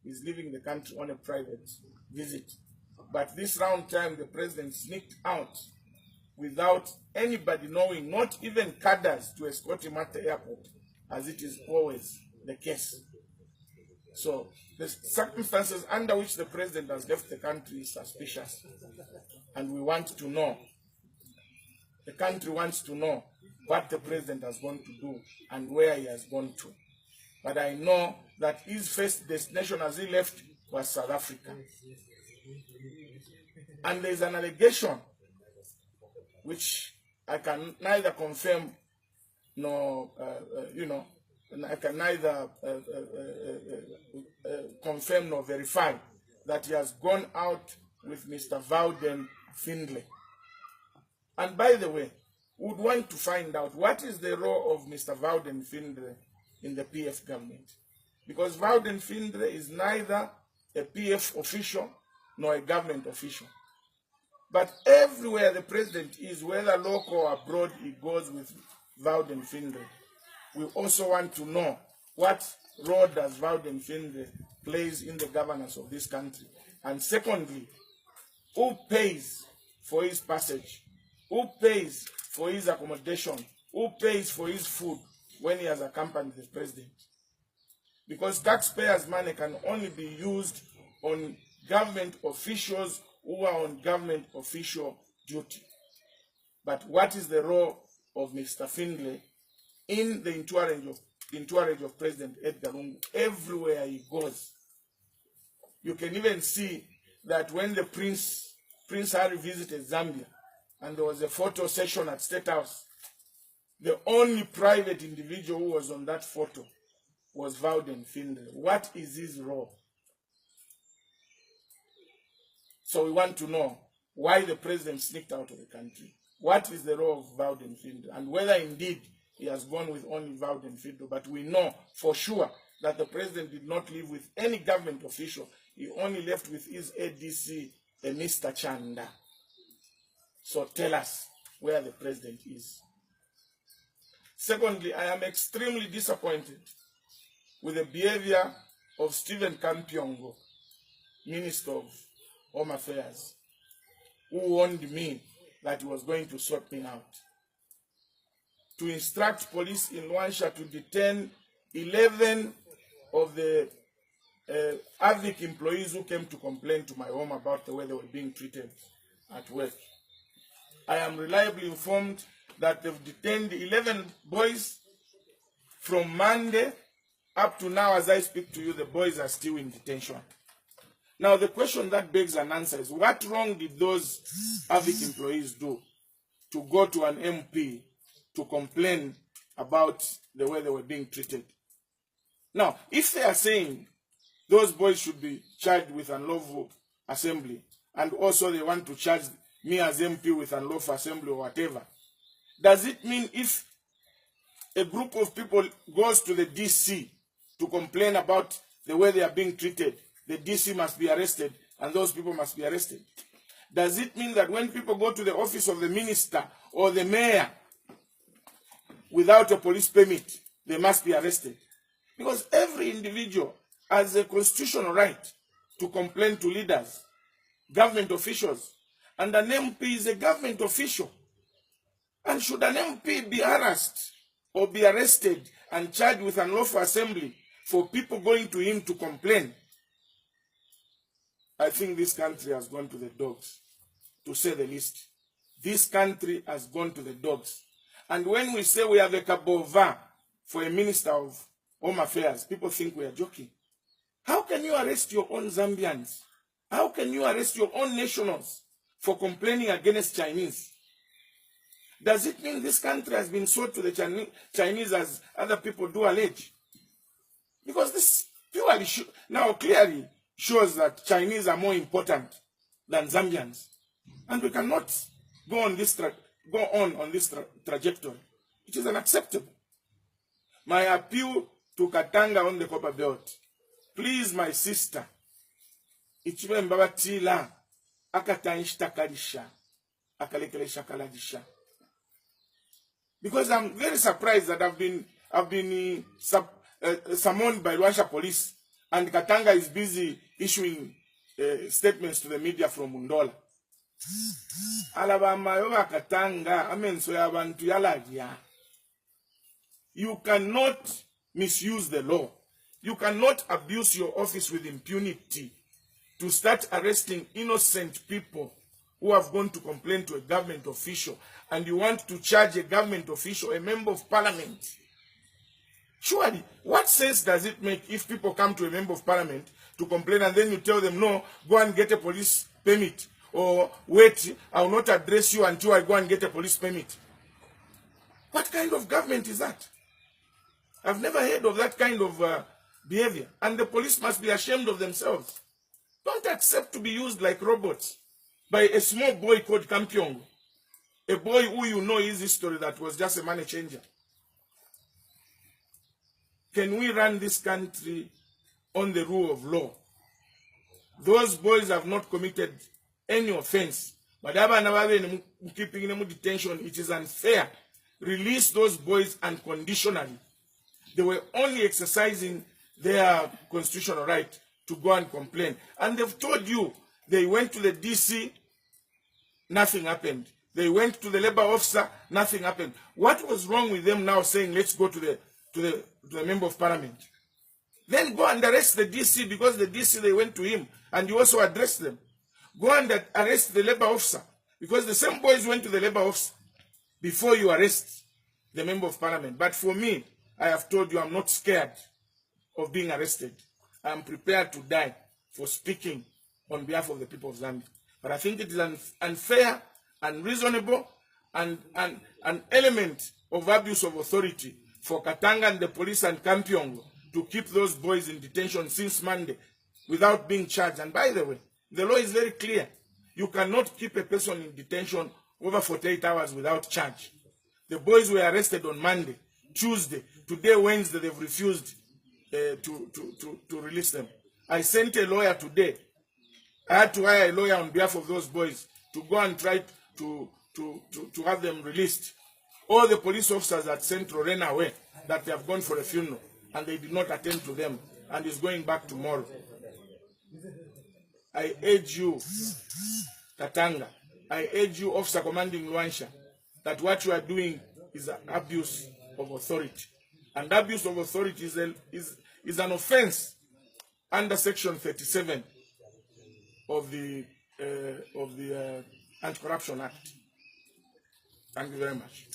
is leaving the country on a private visit. But this round time, the president sneaked out without anybody knowing, not even cadres to escort him at the airport, as it is always the case. So the circumstances under which the president has left the country is suspicious. And we want to know, the country wants to know what the president has gone to do and where he has gone to. But I know that his first destination as he left was South Africa. And there is an allegation which I can neither confirm nor, I can neither confirm nor verify that he has gone out with Mr. Vauden Findlay. And by the way, we would want to find out what is the role of Mr. Vauden Findlay in the PF government. Because Vauden Findlay is neither a PF official nor a government official. But everywhere the president is, whether local or abroad, he goes with Vauden Findlay. We also want to know what role does Vauden Findlay plays in the governance of this country. And secondly, who pays for his passage? Who pays for his accommodation? Who pays for his food when he has accompanied the president? Because taxpayers' money can only be used on government officials who are on government official duty. But what is the role of Mr. Findlay in the entourage of President Edgar Lungu? Everywhere he goes. You can even see that when the Prince Harry visited Zambia, and there was a photo session at State House, the only private individual who was on that photo was Vauden Findlay. What is his role? So we want to know why the president sneaked out of the country. What is the role of Vauden Findlay? And whether indeed he has gone with only Vauden Findlay. But we know for sure that the president did not leave with any government official. He only left with his ADC, Mr. Chanda. So tell us where the president is. Secondly, I am extremely disappointed with the behavior of Stephen Kampyongo, Minister of Home Affairs, who warned me that he was going to sort me out. To instruct police in Luansha to detain 11 of the AVIC employees who came to complain to my home about the way they were being treated at work. I am reliably informed that they've detained 11 boys from Monday up to now. As I speak to you, the boys are still in detention. Now, the question that begs an answer is, what wrong did those AVIC employees do to go to an MP to complain about the way they were being treated? Now, if they are saying those boys should be charged with unlawful assembly, and also they want to charge me as MP with unlawful assembly or whatever, does it mean if a group of people goes to the DC to complain about the way they are being treated, the DC must be arrested and those people must be arrested? Does it mean that when people go to the office of the minister or the mayor without a police permit, they must be arrested? Because every individual has a constitutional right to complain to leaders, government officials, and an MP is a government official. And should an MP be harassed or be arrested and charged with unlawful assembly for people going to him to complain, I think this country has gone to the dogs, to say the least. This country has gone to the dogs. And when we say we have a Kabova for a minister of Home Affairs, people think we are joking. How can you arrest your own Zambians? How can you arrest your own nationals for complaining against Chinese? Does it mean this country has been sold to the Chinese as other people do allege? Because this purely now clearly shows that Chinese are more important than Zambians. And we cannot go on this trajectory. It is unacceptable. My appeal to Katanga on the Copper Belt. Please, my sister, ichibe mbabatila akatanishtakalisha akalekelesha kaladisha. Because I'm very surprised that I've been summoned by Luansha police And Katanga is busy issuing statements to the media from Mundola. Alabama Katanga, amenso yabantu yalagia. You cannot misuse the law. You cannot abuse your office with impunity to start arresting innocent people who have gone to complain to a government official, and you want to charge a government official, a member of parliament. Surely, what sense does it make if people come to a member of parliament to complain and then you tell them, no, go and get a police permit, or wait, I will not address you until I go and get a police permit? What kind of government is that? I've never heard of that kind of behavior. And the police must be ashamed of themselves. Don't accept to be used like robots by a small boy called Kampyongo. A boy who you know his history that was just a money changer. Can we run this country on the rule of law? Those boys have not committed any offense. But keeping them in detention, it is unfair. Release those boys unconditionally. They were only exercising their constitutional right to go and complain. And they've told you, they went to the DC, nothing happened. They went to the labor officer, nothing happened. What was wrong with them now saying, let's go to the member of parliament? Then go and arrest the DC, because the DC, they went to him and you also addressed them. Go and arrest the labor officer, because the same boys went to the labor officer before you arrest the member of parliament. But for me, I have told you, I'm not scared of being arrested. I'm prepared to die for speaking on behalf of the people of Zambia. But I think it is unfair, unreasonable, and an element of abuse of authority for Katanga and the police and Kampyongo to keep those boys in detention since Monday without being charged. And by the way, the law is very clear. You cannot keep a person in detention over 48 hours without charge. The boys were arrested on Monday, Tuesday. Today, Wednesday, they've refused to release them. I sent a lawyer today. I had to hire a lawyer on behalf of those boys to go and try to have them released. All the police officers that sent Lorena away, that they have gone for a funeral, and they did not attend to them, and is going back tomorrow. I urge you, Katanga, I urge you, Officer Commanding Luansha, that what you are doing is an abuse of authority. And abuse of authority is an offense under Section 37 of the Anti-Corruption Act. Thank you very much.